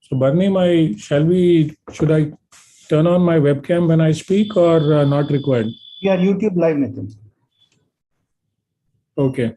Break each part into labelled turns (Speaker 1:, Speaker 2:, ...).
Speaker 1: So Barney, should I turn on my webcam when I speak or not required?
Speaker 2: We are YouTube live, Nitin.
Speaker 1: Okay.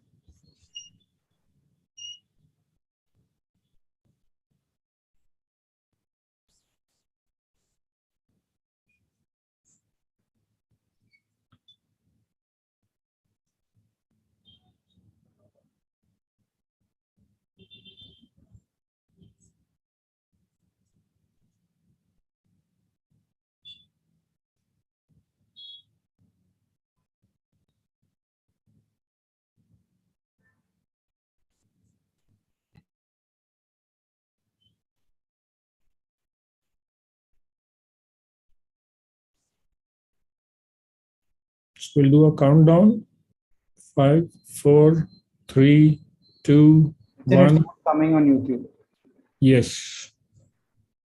Speaker 1: So we'll do a countdown. 5, 4, 3, 2,
Speaker 2: Then it's
Speaker 1: 1.
Speaker 2: not coming on YouTube.
Speaker 1: Yes.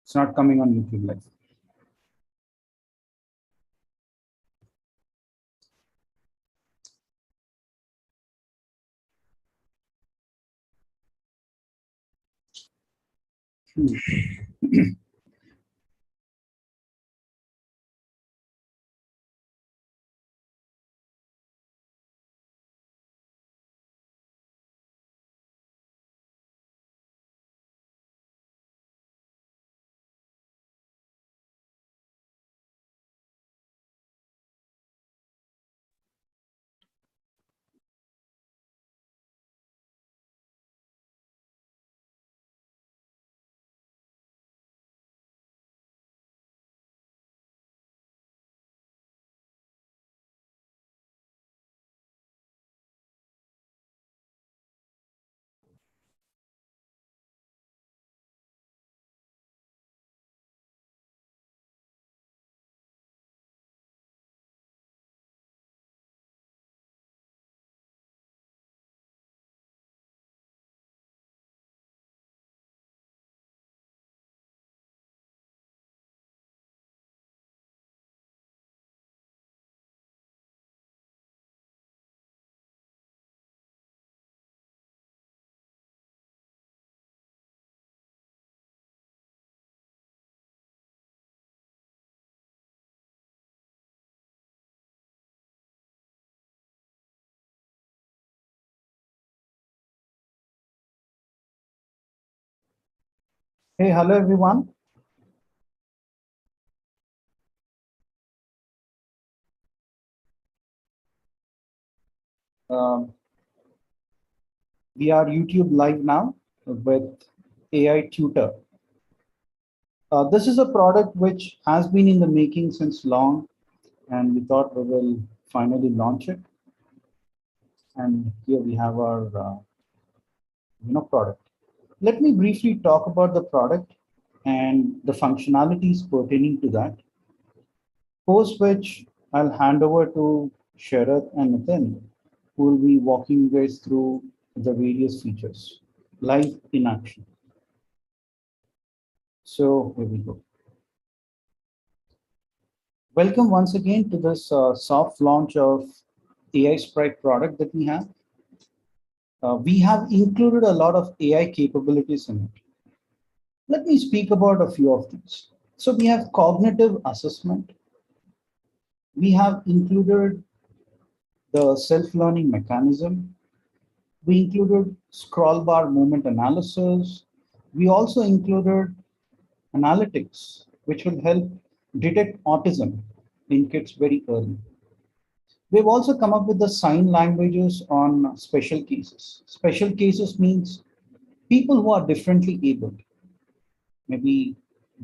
Speaker 2: It's not coming on YouTube live. Hey, hello everyone. We are YouTube live now with AiTutor. This is a product which has been in the making since long, and we thought we will finally launch it. And here we have our product. Let me briefly talk about the product and the functionalities pertaining to that. Post which I'll hand over to Sharath and Nitin, who will be walking you guys through the various features live in action. So here we go. Welcome once again to this soft launch of AI Sprite product that we have. We have included a lot of AI capabilities in it. Let me speak about a few of these. So we have cognitive assessment. We have included the self-learning mechanism. We included scroll bar movement analysis. We also included analytics, which will help detect autism in kids very early. We've also come up with the sign languages on special cases. Special cases means people who are differently abled, maybe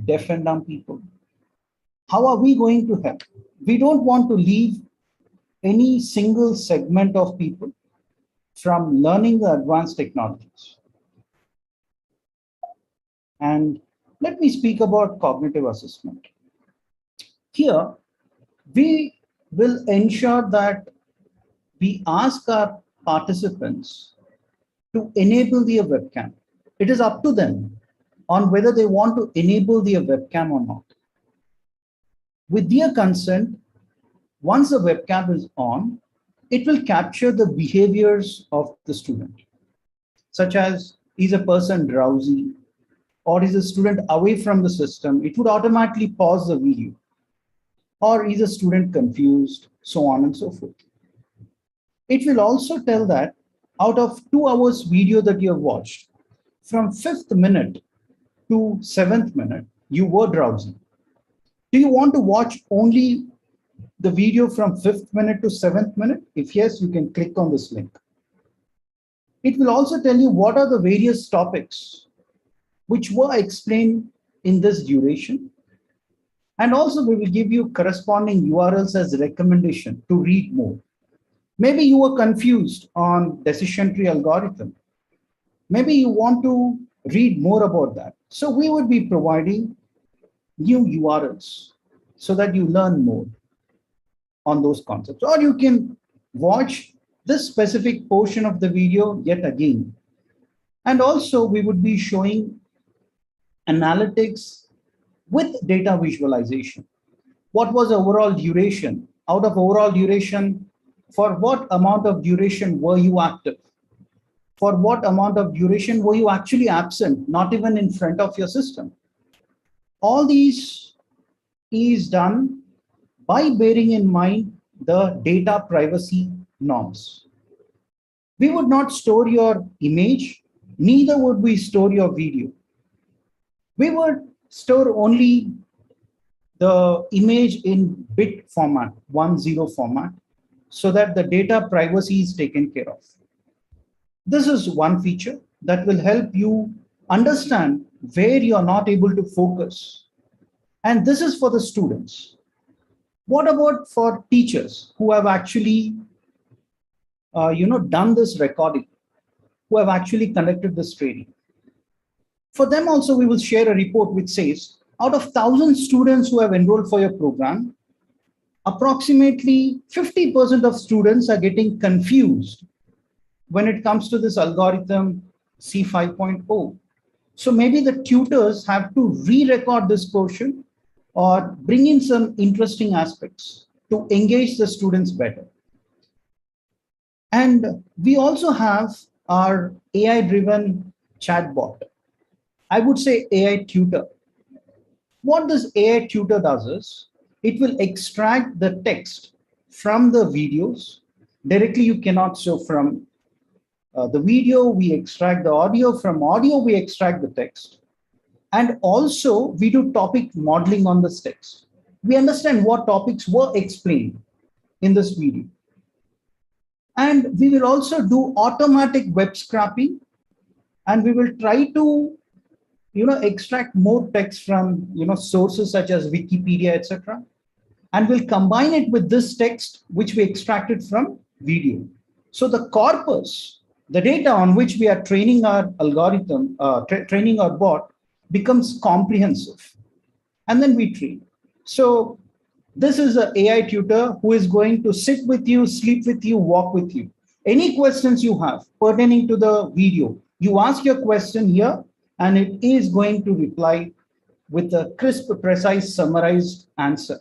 Speaker 2: deaf and dumb people. How are we going to help? We don't want to leave any single segment of people from learning the advanced technologies. And let me speak about cognitive assessment. Here, we will ensure that we ask our participants to enable their webcam. It is up to them on whether they want to enable their webcam or not. With their consent, once the webcam is on, it will capture the behaviors of the student, such as, is a person drowsy? or is a student away from the system, it would automatically pause the video. Or is a student confused, so on and so forth. It will also tell that out of 2 hours video that you have watched, from 5th minute to 7th minute, you were drowsy. Do you want to watch only the video from 5th minute to 7th minute? If yes, you can click on this link. It will also tell you what are the various topics which were explained in this duration. And also we will give you corresponding URLs as recommendation to read more. Maybe you were confused on decision tree algorithm. Maybe you want to read more about that. So we would be providing new URLs so that you learn more on those concepts. Or you can watch this specific portion of the video yet again. And also we would be showing analytics with data visualization. What was the overall duration? Out of overall duration, for what amount of duration were you active? For what amount of duration were you actually absent, not even in front of your system? All these is done by bearing in mind the data privacy norms. We would not store your image, neither would we store your video. We would store only the image in bit format, 1-0 format, so that the data privacy is taken care of. This is one feature that will help you understand where you are not able to focus. And this is for the students. What about for teachers who have actually done this recording, who have actually conducted this training? For them also, we will share a report which says, out of 1,000 students who have enrolled for your program, approximately 50% of students are getting confused when it comes to this algorithm C5.0. So maybe the tutors have to re-record this portion or bring in some interesting aspects to engage the students better. And we also have our AI-driven chatbot. I would say AiTutor. What this AiTutor does is, it will extract the text from the videos. Directly you cannot, so from the video, we extract the audio, from audio, we extract the text. And also we do topic modeling on this text. We understand what topics were explained in this video. And we will also do automatic web scraping, and we will try to extract more text from sources such as Wikipedia, etc. And we'll combine it with this text which we extracted from video. So the corpus, the data on which we are training our algorithm, training our bot, becomes comprehensive. And then we train. So this is an AI tutor who is going to sit with you, sleep with you, walk with you. Any questions you have pertaining to the video, you ask your question here, and it is going to reply with a crisp, precise, summarized answer.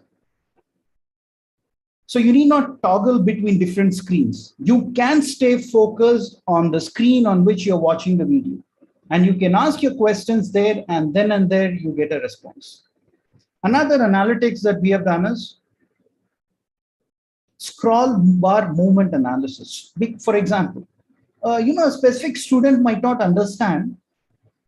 Speaker 2: So you need not toggle between different screens. You can stay focused on the screen on which you're watching the video. And you can ask your questions there, and then and there you get a response. Another analytics that we have done is scroll bar movement analysis. For example, a specific student might not understand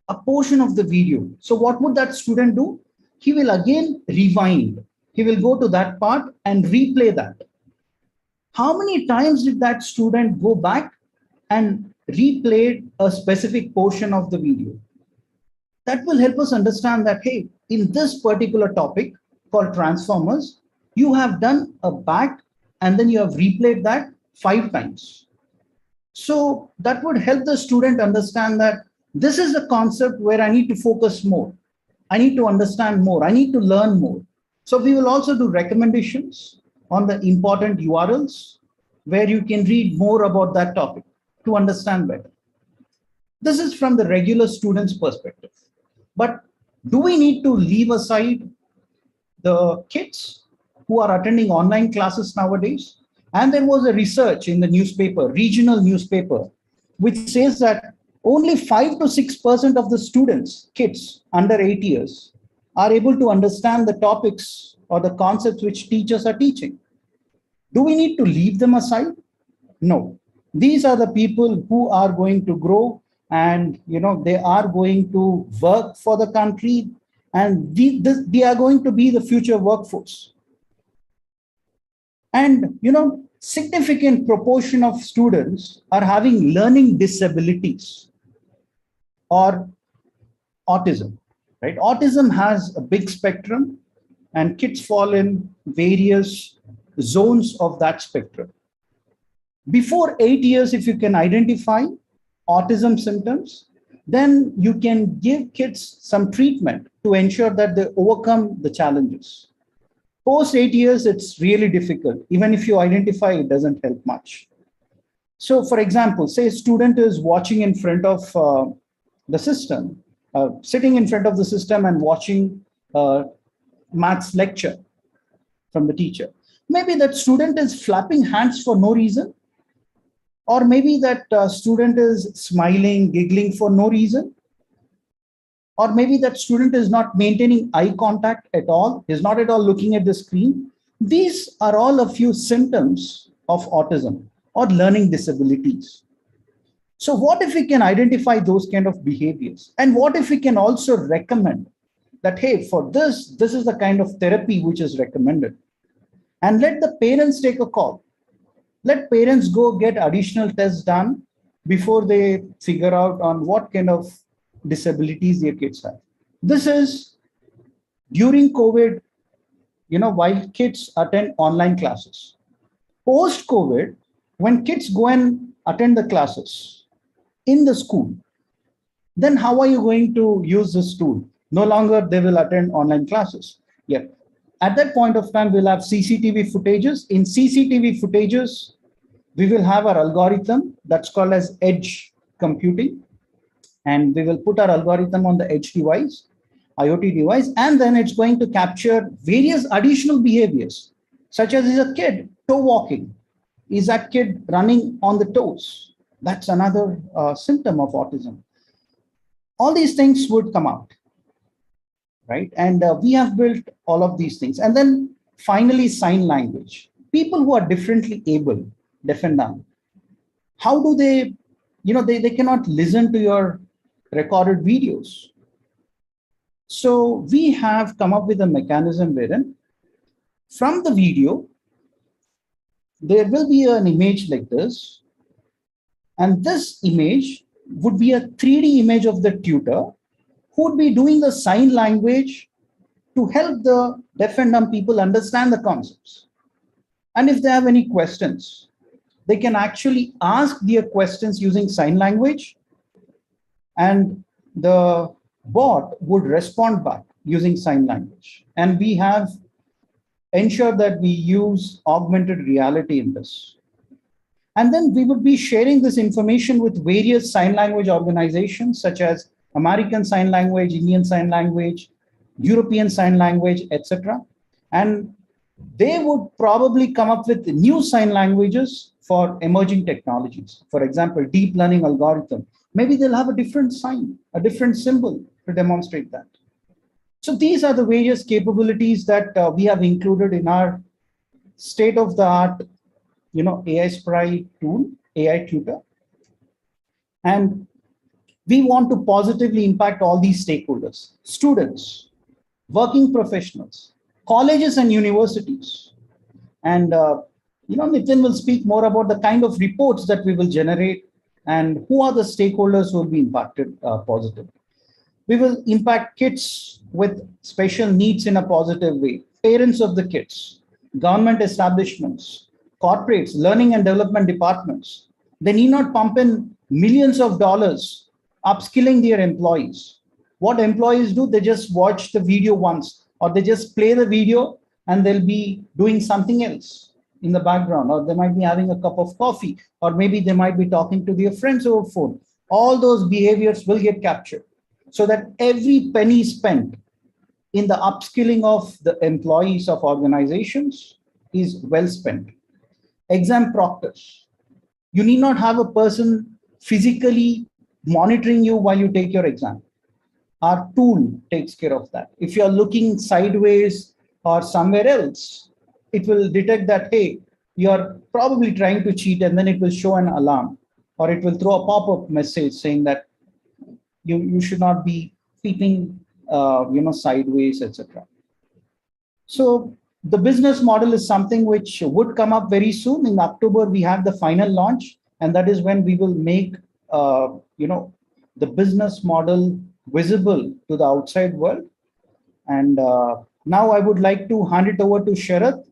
Speaker 2: a portion of the video. So what would that student do? He will again rewind. He will go to that part and replay that. How many times did that student go back and replay a specific portion of the video? That will help us understand that, hey, in this particular topic called transformers, you have done a back and then you have replayed that 5 times. So that would help the student understand that this is a concept where I need to focus more. I need to understand more. I need to learn more. So we will also do recommendations on the important URLs where you can read more about that topic to understand better. This is from the regular student's perspective. But do we need to leave aside the kids who are attending online classes nowadays? And there was a research in the newspaper, regional newspaper, which says that Only 5 to 6% of the students, kids under 8 years, are able to understand the topics or the concepts which teachers are teaching. Do we need to leave them aside? No. These are the people who are going to grow, and they are going to work for the country, and they are going to be the future workforce. And significant proportion of students are having learning disabilities or autism, right? Autism has a big spectrum, and kids fall in various zones of that spectrum. Before 8 years, if you can identify autism symptoms, then you can give kids some treatment to ensure that they overcome the challenges. Post 8 years, it's really difficult. Even if you identify, it doesn't help much. So for example, say a student is watching in front of the system, sitting in front of the system and watching maths lecture from the teacher. Maybe that student is flapping hands for no reason. Or maybe that student is smiling, giggling for no reason. Or maybe that student is not maintaining eye contact at all, is not at all looking at the screen. These are all a few symptoms of autism or learning disabilities. So what if we can identify those kind of behaviors? And what if we can also recommend that, hey, for this is the kind of therapy which is recommended. And let the parents take a call. Let parents go get additional tests done before they figure out on what kind of disabilities their kids have. This is during COVID, while kids attend online classes. Post-COVID, when kids go and attend the classes in the school, then how are you going to use this tool? No longer they will attend online classes. Yeah. At that point of time, we'll have CCTV footages. In CCTV footages, we will have our algorithm that's called as edge computing. And we will put our algorithm on the edge device, IoT device, and then it's going to capture various additional behaviors, such as is a kid toe walking? Is that kid running on the toes? That's another symptom of autism. All these things would come out, right? And we have built all of these things. And then finally, sign language. People who are differently able, deaf and dumb, how do they, they cannot listen to your recorded videos. So we have come up with a mechanism wherein from the video, there will be an image like this. And this image would be a 3D image of the tutor who would be doing the sign language to help the deaf and dumb people understand the concepts. And if they have any questions, they can actually ask their questions using sign language, and the bot would respond back using sign language. And we have ensured that we use augmented reality in this. And then we would be sharing this information with various sign language organizations, such as American Sign Language, Indian Sign Language, European Sign Language, etc. And they would probably come up with new sign languages for emerging technologies. For example, deep learning algorithm. Maybe they'll have a different sign, a different symbol to demonstrate that. So these are the various capabilities that we have included in our state-of-the-art, AI Sprite tool, AiTutor. And we want to positively impact all these stakeholders: students, working professionals, colleges and universities. And Nitin will speak more about the kind of reports that we will generate and who are the stakeholders who will be impacted positively. We will impact kids with special needs in a positive way, parents of the kids, government establishments, corporates, learning and development departments. They need not pump in millions of dollars upskilling their employees. What employees do, they just watch the video once, or they just play the video and they'll be doing something else in the background, or they might be having a cup of coffee, or maybe they might be talking to their friends over phone. All those behaviors will get captured so that every penny spent in the upskilling of the employees of organizations is well spent. Exam proctors. You need not have a person physically monitoring you while you take your exam. Our tool takes care of that. If you're looking sideways or somewhere else, it will detect that, hey, you're probably trying to cheat, and then it will show an alarm, or it will throw a pop-up message saying that you should not be peeping sideways, etc. So the business model is something which would come up very soon. In October, we have the final launch, and that is when we will make the business model visible to the outside world. And now I would like to hand it over to Sharath,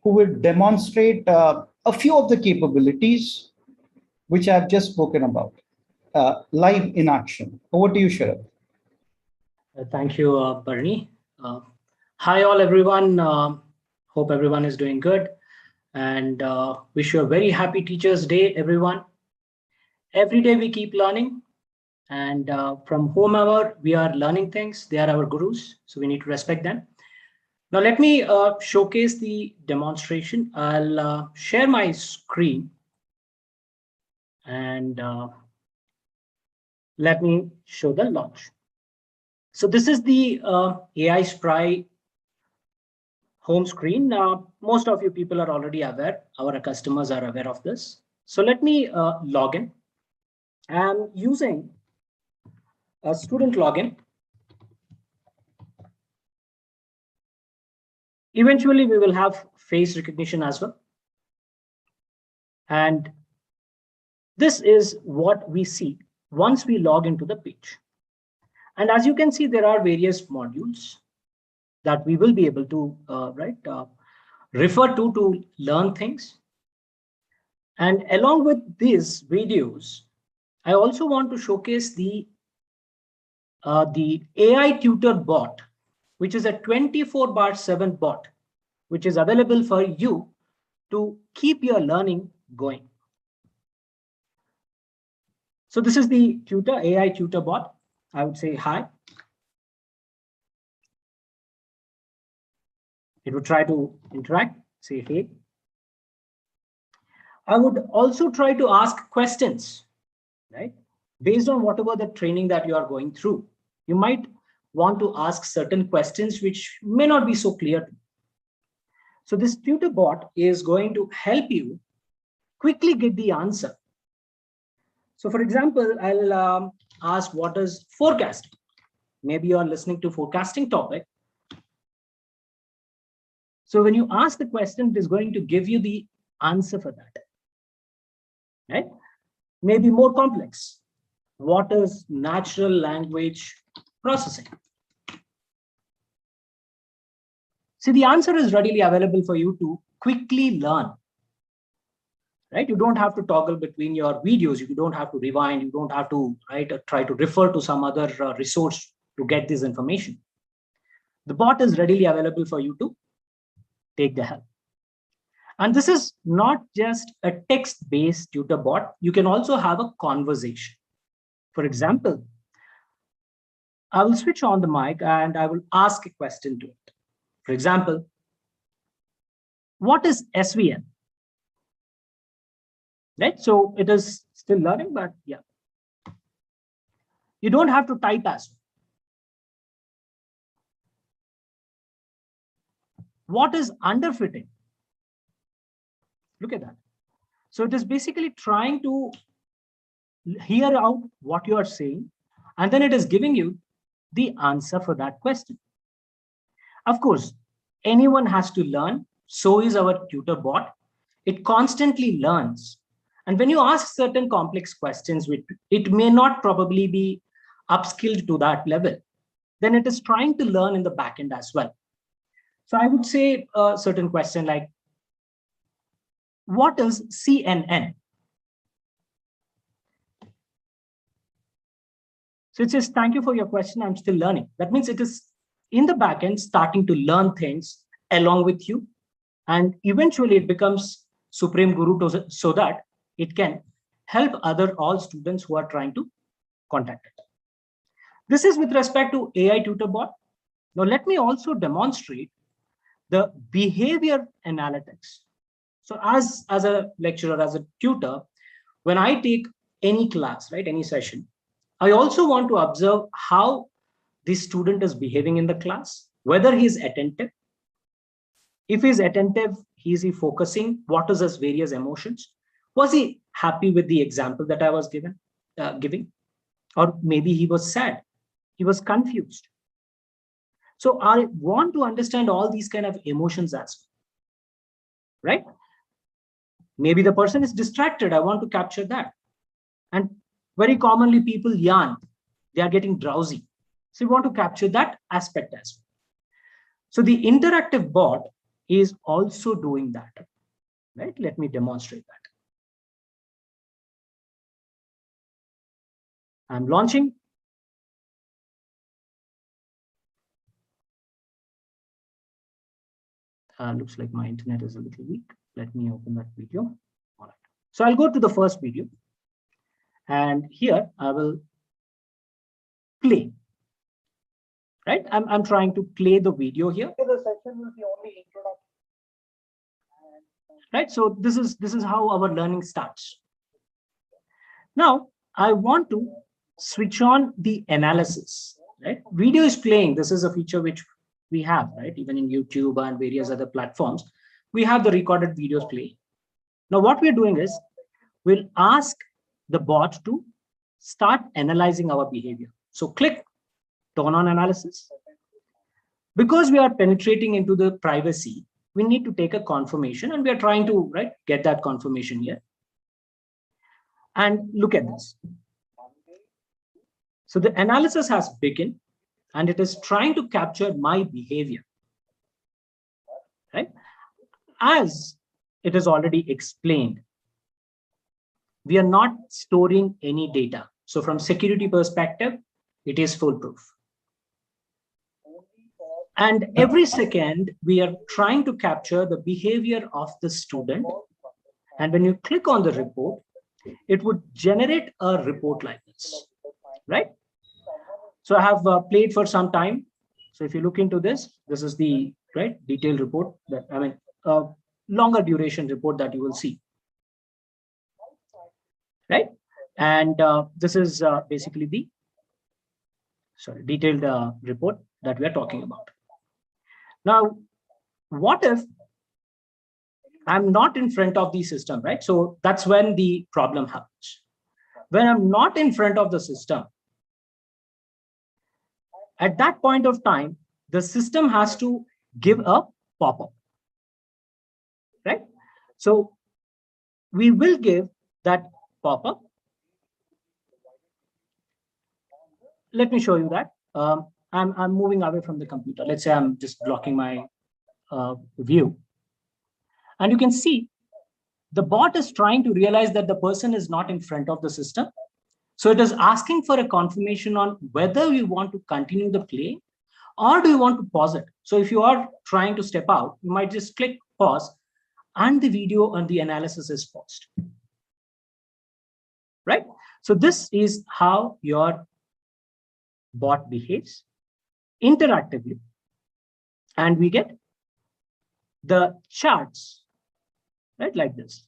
Speaker 2: who will demonstrate a few of the capabilities which I've just spoken about live in action. Over to you, Sharath.
Speaker 3: Thank you, Bernie. Hi, all, everyone. Hope everyone is doing good, and wish you a very happy Teachers' Day, everyone. Every day we keep learning, and from whomever we are learning things, they are our gurus, so we need to respect them. Now, let me showcase the demonstration. I'll share my screen, and let me show the launch. So this is the AI Spry home screen. Most of you people are already aware. Our customers are aware of this. So let me log in. I'm using a student login. Eventually, we will have face recognition as well. And this is what we see once we log into the page. And as you can see, there are various modules that we will be able to refer to learn things. And along with these videos, I also want to showcase the AiTutor bot, which is a 24/7 bot, which is available for you to keep your learning going. So this is the tutor, AiTutor bot. I would say hi. It would try to interact, say hey. I would also try to ask questions, right? Based on whatever the training that you are going through, you might want to ask certain questions which may not be so clear. So this tutor bot is going to help you quickly get the answer. So for example, I'll ask, what is forecasting? Maybe you're listening to forecasting topic. So when you ask the question, it is going to give you the answer for that, right? Maybe more complex. What is natural language processing? See, the answer is readily available for you to quickly learn, right? You don't have to toggle between your videos. You don't have to rewind. You don't have to try to refer to some other resource to get this information. The bot is readily available for you to take the help. And this is not just a text-based tutor bot. You can also have a conversation. For example, I will switch on the mic and I will ask a question to it. For example, what is SVN? Right? So it is still learning, but yeah. You don't have to type as well. What is underfitting? Look at that. So it is basically trying to hear out what you are saying, and then it is giving you the answer for that question. Of course, anyone has to learn. So is our tutor bot. It constantly learns. And when you ask certain complex questions, it may not probably be upskilled to that level, then it is trying to learn in the backend as well. So I would say a certain question like, what is CNN? So it says, thank you for your question. I'm still learning. That means it is in the backend starting to learn things along with you. And eventually it becomes Supreme Guru so that it can help all students who are trying to contact it. This is with respect to AiTutor bot. Now let me also demonstrate the behavior analytics. So as a lecturer, as a tutor, when I take any class, right, any session, I also want to observe how the student is behaving in the class, whether he is attentive. If he's attentive, is he focusing? What is his various emotions? Was he happy with the example that I was giving? Or maybe he was sad, he was confused. So I want to understand all these kind of emotions as well, right? Maybe the person is distracted. I want to capture that. And very commonly people yawn. They are getting drowsy. So we want to capture that aspect as well. So the interactive bot is also doing that, right? Let me demonstrate that. I'm launching. Looks like my internet is a little weak. Let me open that video. All right. So I'll go to the first video. And here I will play. Right? I'm trying to play the video here.
Speaker 4: The session will be only introduction.
Speaker 3: Right? So this is how our learning starts. Now I want to switch on the analysis. Right? Video is playing. This is a feature which we have, right? Even in YouTube and various other platforms, we have the recorded videos playing. Now what we're doing is we'll ask the bot to start analyzing our behavior. So click turn on analysis. Because we are penetrating into the privacy, we need to take a confirmation, and we are trying to get that confirmation here. And look at this. So the analysis has begun, and it is trying to capture my behavior, right? As it is already explained, we are not storing any data. So from security perspective, it is foolproof. And every second, we are trying to capture the behavior of the student. And when you click on the report, it would generate a report like this, right? So I have played for some time. So if you look into this, this is the detailed report that, longer duration report that you will see, right? And this is basically the detailed report that we are talking about. Now, what if I'm not in front of the system, right? So that's when the problem happens. When I'm not in front of the system, at that point of time, the system has to give a pop-up, right? So we will give that pop-up. Let me show you that. I'm moving away from the computer. Let's say I'm just blocking my view. And you can see the bot is trying to realize that the person is not in front of the system. So it is asking for a confirmation on whether we want to continue the play or do you want to pause it. So if you are trying to step out, you might just click pause and the video and the analysis is paused, right? So this is how your bot behaves interactively. And we get the charts, right, like this.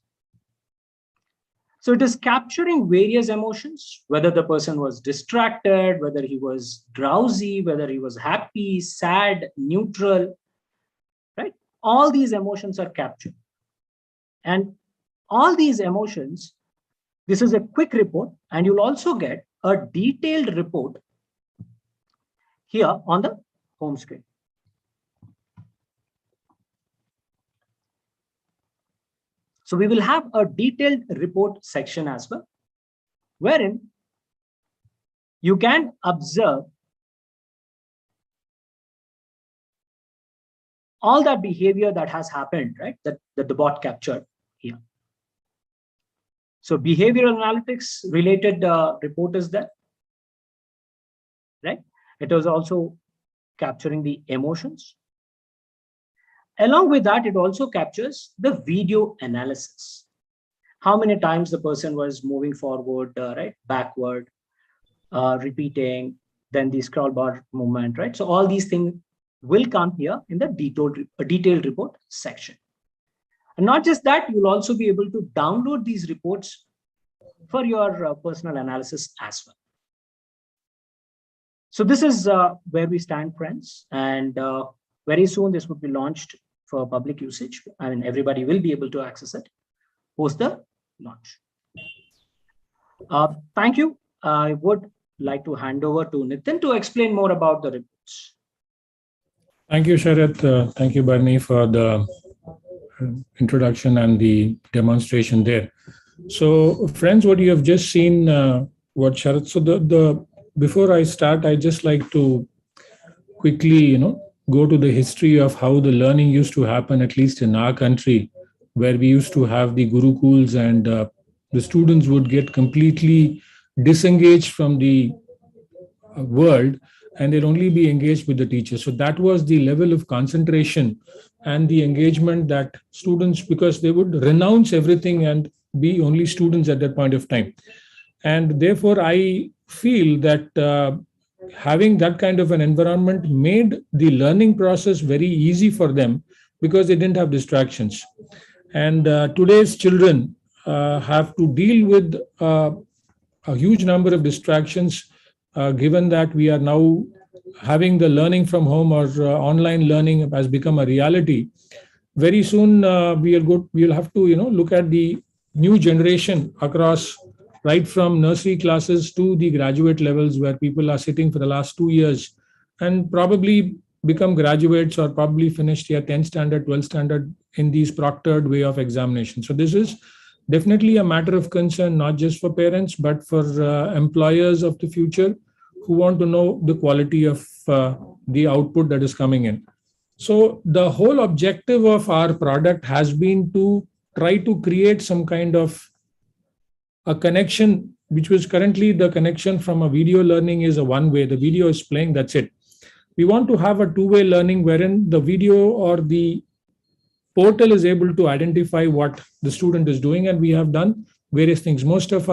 Speaker 3: So it is capturing various emotions, whether the person was distracted, whether he was drowsy, whether he was happy, sad, neutral, right? All these emotions are captured. And all these emotions, this is a quick report, and you'll also get a detailed report here on the home screen. So we will have a detailed report section as well, wherein you can observe all that behavior that has happened, right? That the bot captured here. So behavioral analytics related report is there, right? It was also capturing the emotions. Along with that, it also captures the video analysis. How many times the person was moving forward, right, backward, repeating, then the scroll bar movement, right? So all these things will come here in the detailed report section. And not just that, you'll also be able to download these reports for your personal analysis as well. So this is where we stand, friends. And very soon this would be launched for public usage. I mean, everybody will be able to access it post the launch. Thank you. I would like to hand over to Nitin to explain more about the reports.
Speaker 1: Thank you, Sharath. Thank you, Barney, for the introduction and the demonstration there. So, friends, what you have just seen, what Sharath. So, before I start, I just like to quickly, go to the history of how the learning used to happen, at least in our country, where we used to have the gurukuls, and the students would get completely disengaged from the world, and they'd only be engaged with the teacher. So that was the level of concentration and the engagement that students, because they would renounce everything and be only students at that point of time. And therefore, I feel that having that kind of an environment made the learning process very easy for them because they didn't have distractions. And today's children have to deal with a huge number of distractions, given that we are now having the learning from home or online learning has become a reality. Very soon, we'll have to look at the new generation across, right from nursery classes to the graduate levels, where people are sitting for the last 2 years and probably become graduates or probably finished here 10th standard, 12th standard in these proctored way of examination. So this is definitely a matter of concern, not just for parents, but for employers of the future who want to know the quality of the output that is coming in. So the whole objective of our product has been to try to create some kind of a connection, which was currently the connection from a video learning is a one way. The video is playing, that's it. We want to have a two-way learning wherein the video or the portal is able to identify what the student is doing, and we have done various things. Both of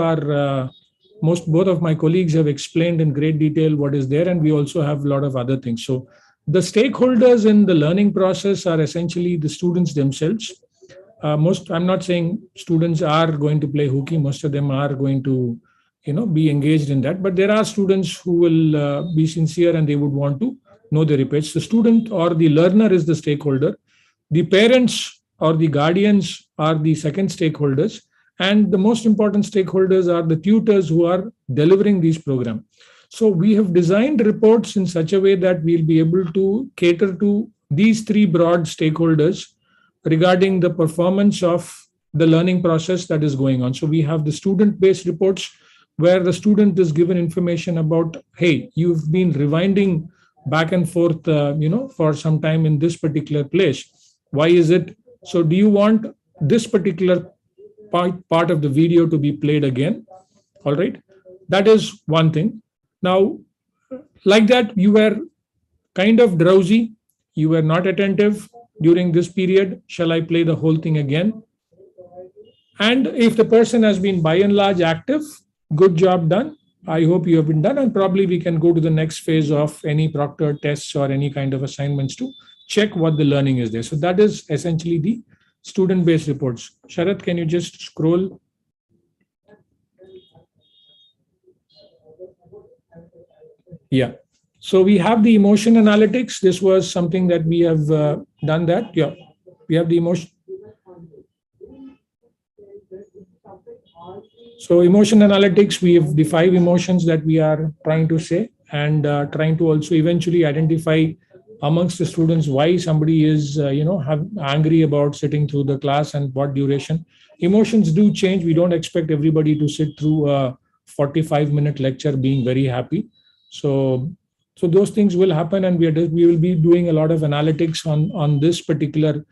Speaker 1: my colleagues have explained in great detail what is there, and we also have a lot of other things. So the stakeholders in the learning process are essentially the students themselves. I'm not saying students are going to play hooky. Most of them are going to, be engaged in that. But there are students who will be sincere and they would want to know the repeats. The student or the learner is the stakeholder. The parents or the guardians are the second stakeholders. And the most important stakeholders are the tutors who are delivering these programs. So we have designed reports in such a way that we'll be able to cater to these three broad stakeholders regarding the performance of the learning process that is going on. So we have the student-based reports where the student is given information about, hey, you've been rewinding back and forth, for some time in this particular place. Why is it? So do you want this particular part of the video to be played again? All right. That is one thing. Now, like that, you were kind of drowsy. You were not attentive during this period. Shall I play the whole thing again? And if the person has been by and large active, good job done. I hope you have been done, and probably we can go to the next phase of any proctored tests or any kind of assignments to check what the learning is there. So that is essentially the student-based reports. Sharath, can you just scroll? Yeah. So we have the emotion analytics. This was something that we have done that. Yeah, we have the emotion. So emotion analytics, we have the 5 emotions that we are trying to say, and trying to also eventually identify amongst the students why somebody is, angry about sitting through the class and what duration. Emotions do change. We don't expect everybody to sit through a 45-minute lecture being very happy. So those things will happen, and we will be doing a lot of analytics on this particular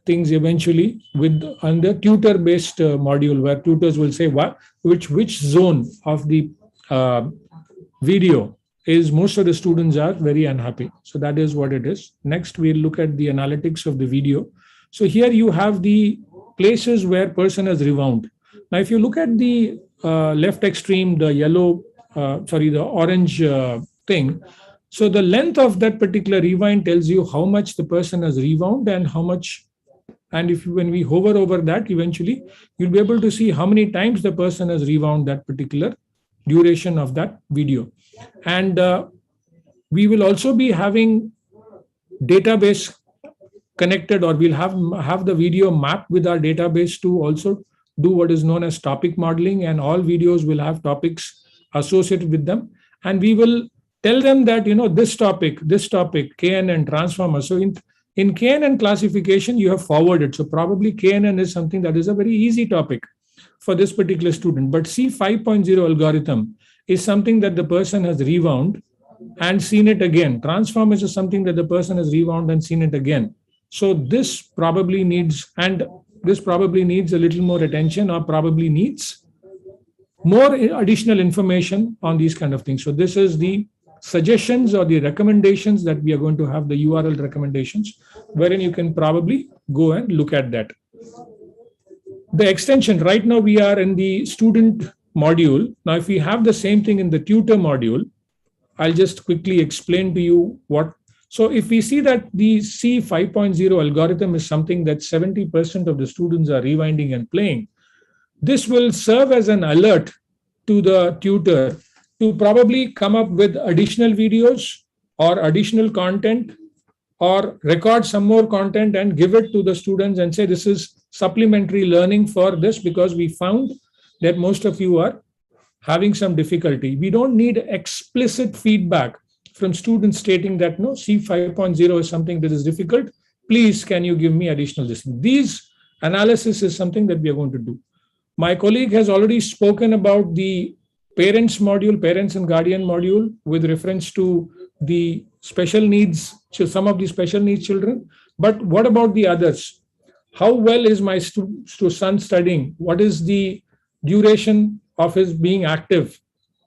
Speaker 1: things eventually on the tutor-based module, where tutors will say which zone of the video is most of the students are very unhappy. So that is what it is. Next, we'll look at the analytics of the video. So here you have the places where person has rewound. Now, if you look at the left extreme, the the orange thing. So the length of that particular rewind tells you how much the person has rewound and how much. And when we hover over that, eventually you'll be able to see how many times the person has rewound that particular duration of that video. And We will also be having database connected, or we'll have the video mapped with our database to also do what is known as topic modeling, and all videos will have topics associated with them. And we will tell them that, this topic, KNN, transformer. So in KNN classification, you have forwarded. So probably KNN is something that is a very easy topic for this particular student. But C 5.0 algorithm is something that the person has rewound and seen it again. Transformers is something that the person has rewound and seen it again. So this probably needs a little more attention, or probably needs more additional information on these kind of things. So this is the suggestions or the recommendations that we are going to have, the URL recommendations, wherein you can probably go and look at that. The extension, right now we are in the student module. Now, if we have the same thing in the tutor module, I'll just quickly explain to you what. So if we see that the C 5.0 algorithm is something that 70% of the students are rewinding and playing, this will serve as an alert to the tutor to probably come up with additional videos or additional content, or record some more content and give it to the students and say, this is supplementary learning for this, because we found that most of you are having some difficulty. We don't need explicit feedback from students stating that, no, C 5.0 is something that is difficult. Please, can you give me additional listening? These analysis is something that we are going to do. My colleague has already spoken about the parents module, parents and guardian module, with reference to the special needs, some of the special needs children. But what about the others? How well is my son studying? What is the duration of his being active?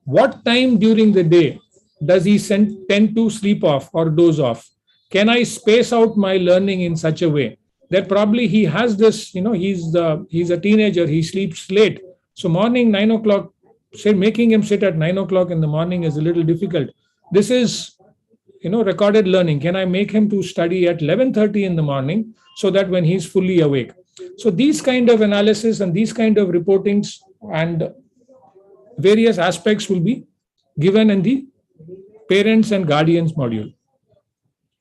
Speaker 1: What time during the day does he tend to sleep off or doze off? Can I space out my learning in such a way that probably he has this, he's a teenager, he sleeps late. So morning 9 o'clock, say making him sit at 9 o'clock in the morning is a little difficult. This is, recorded learning. Can I make him to study at 11:30 in the morning so that when he's fully awake? So these kind of analysis and these kind of reportings and various aspects will be given in the parents and guardians module.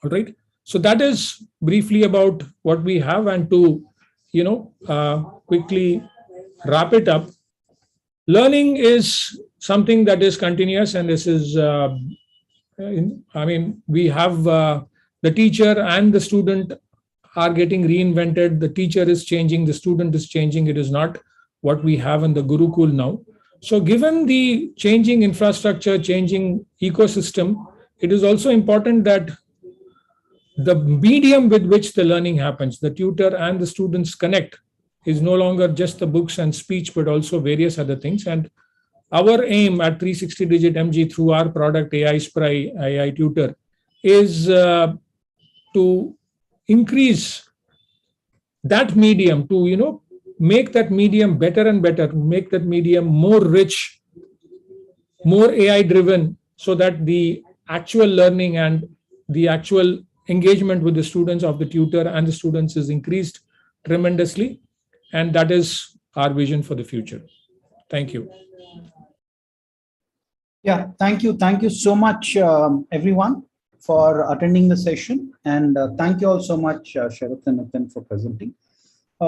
Speaker 1: All right. So that is briefly about what we have. And to, quickly wrap it up, learning is something that is continuous, and this is, we have the teacher and the student are getting reinvented. The teacher is changing, the student is changing. It is not what we have in the Gurukul now. So given the changing infrastructure, changing ecosystem, it is also important that the medium with which the learning happens, the tutor and the students connect, is no longer just the books and speech, but also various other things. And our aim at 360-digit MG through our product AI Spry, AiTutor, is to increase that medium, to make that medium better and better, make that medium more rich, more AI driven, so that the actual learning and the actual engagement with the students of the tutor and the students is increased tremendously. And that is our vision for the future. Thank you.
Speaker 2: Yeah, thank you. Thank you so much, everyone, for attending the session. And thank you all so much, Sharath and Nathan, for presenting.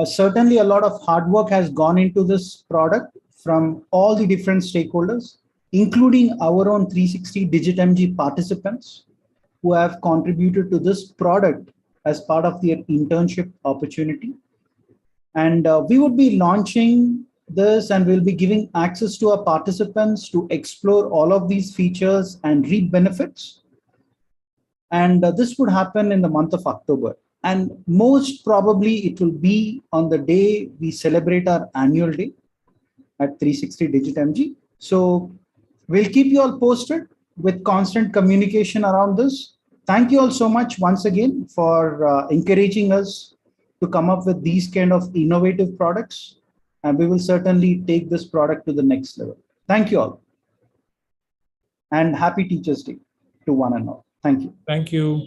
Speaker 2: Certainly a lot of hard work has gone into this product from all the different stakeholders, including our own 360-digit MG participants who have contributed to this product as part of their internship opportunity. And we would be launching this, and we'll be giving access to our participants to explore all of these features and reap benefits. And this would happen in the month of October. And most probably it will be on the day we celebrate our annual day at 360-digit MG. So we'll keep you all posted with constant communication around this. Thank you all so much once again for encouraging us to come up with these kind of innovative products. And we will certainly take this product to the next level. Thank you all. And happy Teachers' Day to one and all. Thank you.
Speaker 1: Thank you.